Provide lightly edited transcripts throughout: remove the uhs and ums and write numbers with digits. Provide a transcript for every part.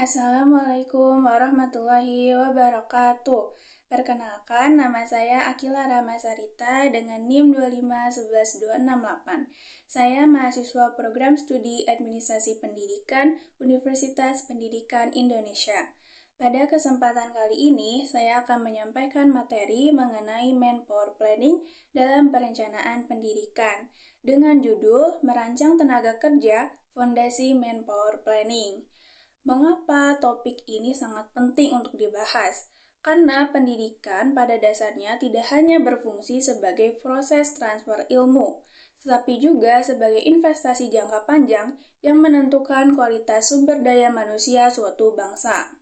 Assalamualaikum warahmatullahi wabarakatuh. Perkenalkan, nama saya Akila Ramasarita dengan NIM 2511268. Saya mahasiswa program studi Administrasi Pendidikan Universitas Pendidikan Indonesia. Pada kesempatan kali ini, saya akan menyampaikan materi mengenai Manpower Planning dalam Perencanaan Pendidikan dengan judul Merancang Tenaga Kerja Fondasi Manpower Planning. Mengapa topik ini sangat penting untuk dibahas? Karena pendidikan pada dasarnya tidak hanya berfungsi sebagai proses transfer ilmu, tetapi juga sebagai investasi jangka panjang yang menentukan kualitas sumber daya manusia suatu bangsa.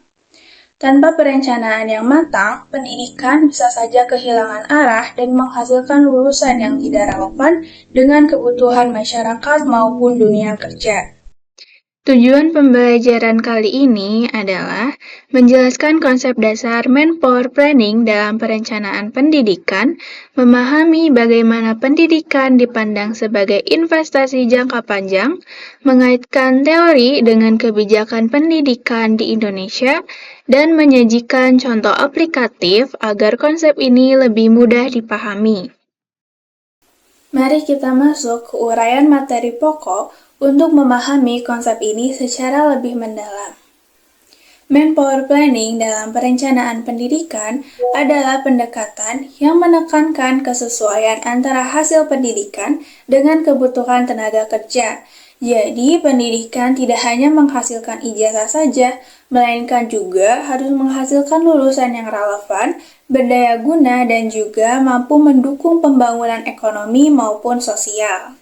Tanpa perencanaan yang matang, pendidikan bisa saja kehilangan arah dan menghasilkan lulusan yang tidak relevan dengan kebutuhan masyarakat maupun dunia kerja. Tujuan pembelajaran kali ini adalah menjelaskan konsep dasar Manpower Planning dalam perencanaan pendidikan, memahami bagaimana pendidikan dipandang sebagai investasi jangka panjang, mengaitkan teori dengan kebijakan pendidikan di Indonesia, dan menyajikan contoh aplikatif agar konsep ini lebih mudah dipahami. Mari kita masuk ke uraian materi pokok untuk memahami konsep ini secara lebih mendalam. Manpower Planning dalam perencanaan pendidikan adalah pendekatan yang menekankan kesesuaian antara hasil pendidikan dengan kebutuhan tenaga kerja. Jadi, pendidikan tidak hanya menghasilkan ijazah saja, melainkan juga harus menghasilkan lulusan yang relevan, berdaya guna, dan juga mampu mendukung pembangunan ekonomi maupun sosial.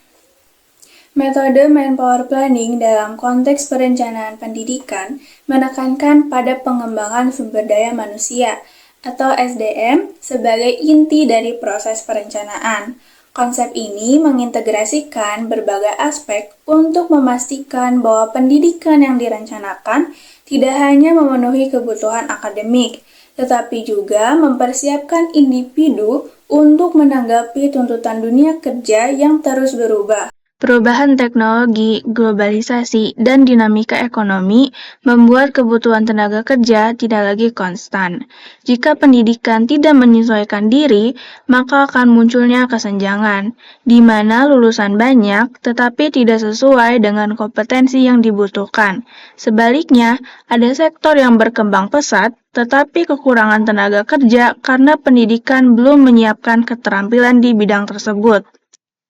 Metode Manpower Planning dalam konteks perencanaan pendidikan menekankan pada pengembangan sumber daya manusia atau SDM sebagai inti dari proses perencanaan. Konsep ini mengintegrasikan berbagai aspek untuk memastikan bahwa pendidikan yang direncanakan tidak hanya memenuhi kebutuhan akademik, tetapi juga mempersiapkan individu untuk menanggapi tuntutan dunia kerja yang terus berubah. Perubahan teknologi, globalisasi, dan dinamika ekonomi membuat kebutuhan tenaga kerja tidak lagi konstan. Jika pendidikan tidak menyesuaikan diri, maka akan munculnya kesenjangan, di mana lulusan banyak tetapi tidak sesuai dengan kompetensi yang dibutuhkan. Sebaliknya, ada sektor yang berkembang pesat, tetapi kekurangan tenaga kerja karena pendidikan belum menyiapkan keterampilan di bidang tersebut.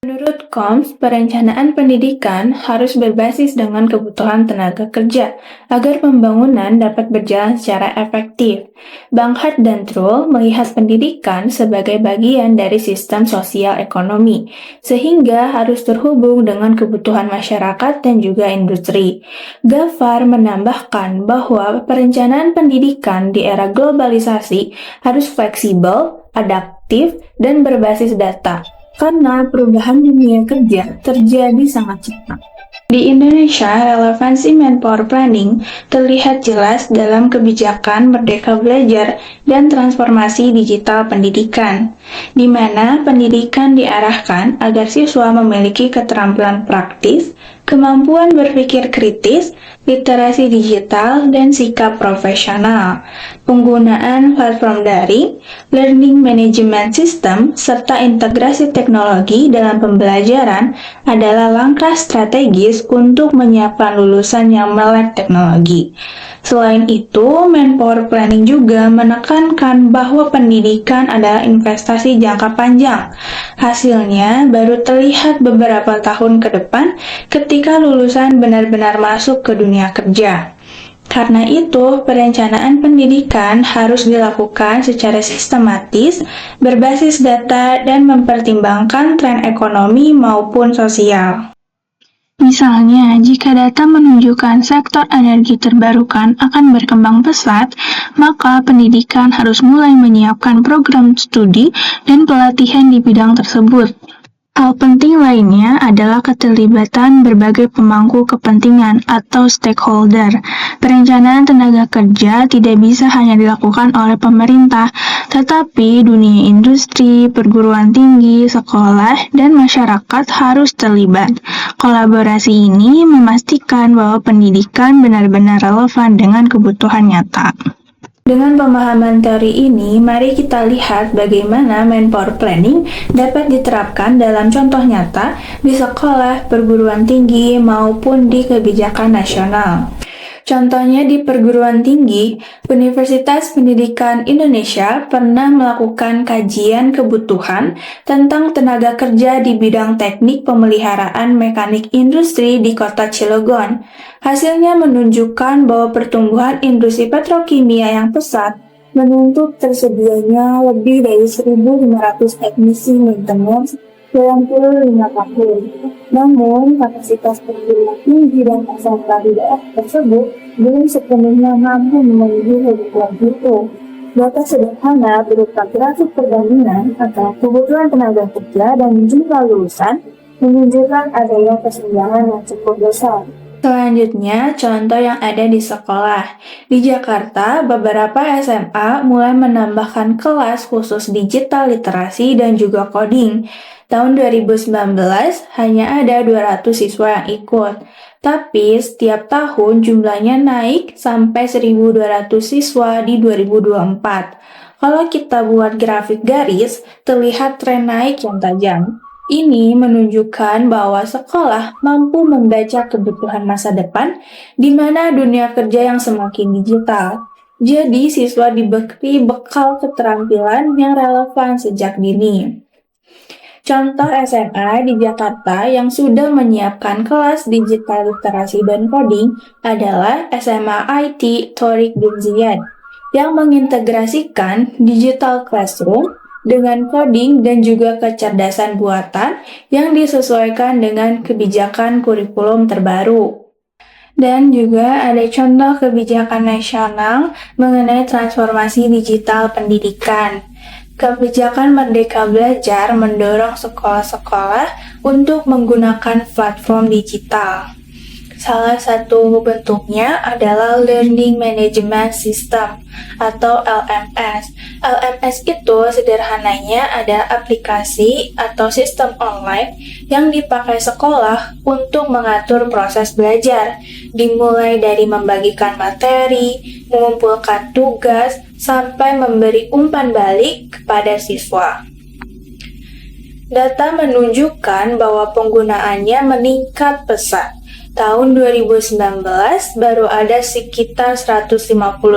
Menurut KOMS, perencanaan pendidikan harus berbasis dengan kebutuhan tenaga kerja agar pembangunan dapat berjalan secara efektif. Banghart dan Trull melihat pendidikan sebagai bagian dari sistem sosial ekonomi, sehingga harus terhubung dengan kebutuhan masyarakat dan juga industri. Gafar menambahkan bahwa perencanaan pendidikan di era globalisasi harus fleksibel, adaptif, dan berbasis data. Karena perubahan dunia kerja terjadi sangat cepat. Di Indonesia, relevansi Manpower Planning terlihat jelas dalam kebijakan Merdeka Belajar dan transformasi digital pendidikan, di mana pendidikan diarahkan agar siswa memiliki keterampilan praktis, kemampuan berpikir kritis, literasi digital, dan sikap profesional. Penggunaan platform daring, learning management system, serta integrasi teknologi dalam pembelajaran adalah langkah strategis untuk menyiapkan lulusan yang melek teknologi. Selain itu, Manpower Planning juga menekankan bahwa pendidikan adalah investasi jangka panjang. Hasilnya baru terlihat beberapa tahun ke depan ketika lulusan benar-benar masuk ke dunia kerja. Karena itu, perencanaan pendidikan harus dilakukan secara sistematis, berbasis data, dan mempertimbangkan tren ekonomi maupun sosial. Misalnya, jika data menunjukkan sektor energi terbarukan akan berkembang pesat, maka pendidikan harus mulai menyiapkan program studi dan pelatihan di bidang tersebut. Hal penting lainnya adalah keterlibatan berbagai pemangku kepentingan atau stakeholder. Perencanaan tenaga kerja tidak bisa hanya dilakukan oleh pemerintah, Tetapi dunia industri, perguruan tinggi, sekolah, dan masyarakat harus terlibat. Kolaborasi ini memastikan bahwa pendidikan benar-benar relevan dengan kebutuhan nyata. Dengan pemahaman teori ini, mari kita lihat bagaimana manpower planning dapat diterapkan dalam contoh nyata di sekolah, perguruan tinggi, maupun di kebijakan nasional. Contohnya di perguruan tinggi, Universitas Pendidikan Indonesia pernah melakukan kajian kebutuhan tentang tenaga kerja di bidang teknik pemeliharaan mekanik industri di kota Cilegon. Hasilnya menunjukkan bahwa pertumbuhan industri petrokimia yang pesat menuntut tersedianya lebih dari 1.500 teknisi maintenance dalam kurun 5 tahun. Namun, kapasitas perguruan tinggi dan SMK di daerah tersebut belum sepenuhnya mampu memenuhi kebutuhan itu. Data sederhana berupa grafik perbandingan antara kebutuhan tenaga kerja dan jumlah lulusan menunjukkan adanya kesenjangan yang cukup besar. Selanjutnya, contoh yang ada di sekolah. Di Jakarta, beberapa SMA mulai menambahkan kelas khusus digital literasi dan juga coding. Tahun 2019, hanya ada 200 siswa yang ikut. Tapi setiap tahun jumlahnya naik sampai 1.200 siswa di 2024. Kalau kita buat grafik garis, terlihat tren naik yang tajam. Ini menunjukkan bahwa sekolah mampu membaca kebutuhan masa depan di mana dunia kerja yang semakin digital. Jadi, siswa diberi bekal keterampilan yang relevan sejak dini. Contoh SMA di Jakarta yang sudah menyiapkan kelas digital literasi dan coding adalah SMA IT Thorik bin Ziyad yang mengintegrasikan digital classroom dengan coding dan juga kecerdasan buatan yang disesuaikan dengan kebijakan kurikulum terbaru. Dan juga ada contoh kebijakan nasional mengenai transformasi digital pendidikan. Kebijakan Merdeka Belajar mendorong sekolah-sekolah untuk menggunakan platform digital. Salah satu bentuknya adalah Learning Management System atau LMS. LMS itu sederhananya adalah aplikasi atau sistem online yang dipakai sekolah untuk mengatur proses belajar, dimulai dari membagikan materi, mengumpulkan tugas, sampai memberi umpan balik kepada siswa. Data menunjukkan bahwa penggunaannya meningkat pesat. Tahun 2019 baru ada sekitar 150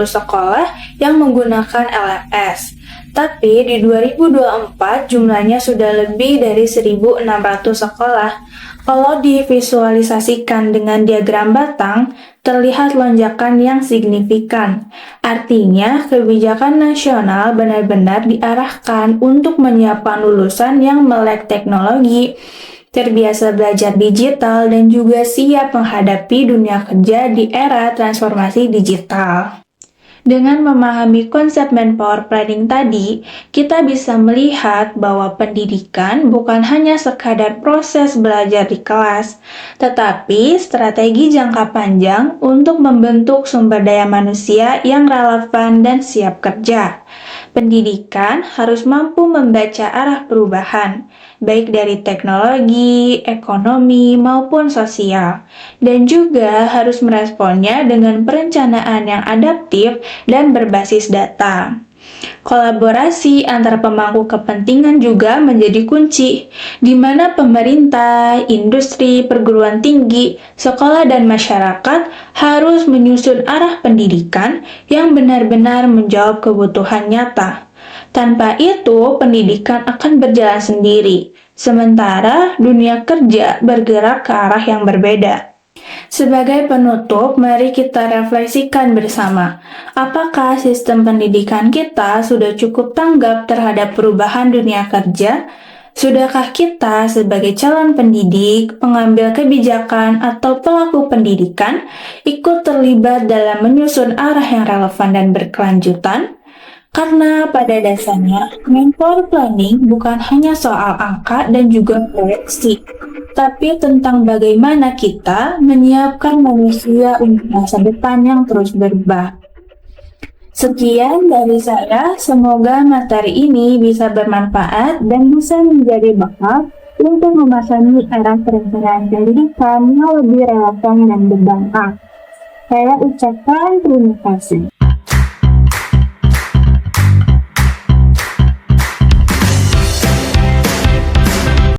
sekolah yang menggunakan LMS. Tapi di 2024 jumlahnya sudah lebih dari 1.600 sekolah. Kalau divisualisasikan dengan diagram batang, terlihat lonjakan yang signifikan. Artinya, kebijakan nasional benar-benar diarahkan untuk menyiapkan lulusan yang melek teknologi, terbiasa belajar digital, dan juga siap menghadapi dunia kerja di era transformasi digital. Dengan memahami konsep manpower planning tadi, kita bisa melihat bahwa pendidikan bukan hanya sekadar proses belajar di kelas, tetapi strategi jangka panjang untuk membentuk sumber daya manusia yang relevan dan siap kerja. Pendidikan harus mampu membaca arah perubahan, baik dari teknologi, ekonomi, maupun sosial, dan juga harus meresponnya dengan perencanaan yang adaptif dan berbasis data. Kolaborasi antar pemangku kepentingan juga menjadi kunci, di mana pemerintah, industri, perguruan tinggi, sekolah, dan masyarakat harus menyusun arah pendidikan yang benar-benar menjawab kebutuhan nyata. Tanpa itu, pendidikan akan berjalan sendiri, sementara dunia kerja bergerak ke arah yang berbeda. Sebagai penutup, mari kita refleksikan bersama. Apakah sistem pendidikan kita sudah cukup tanggap terhadap perubahan dunia kerja? Sudahkah kita sebagai calon pendidik, pengambil kebijakan, atau pelaku pendidikan ikut terlibat dalam menyusun arah yang relevan dan berkelanjutan? Karena pada dasarnya, manpower planning bukan hanya soal angka dan juga proyeksi, tapi tentang bagaimana kita menyiapkan manusia untuk masa depan yang terus berubah. Sekian dari saya, semoga materi ini bisa bermanfaat dan bisa menjadi bekal untuk memahami arah perencanaan pendidikan yang lebih relevan dan berdampak. Saya ucapkan terima kasih.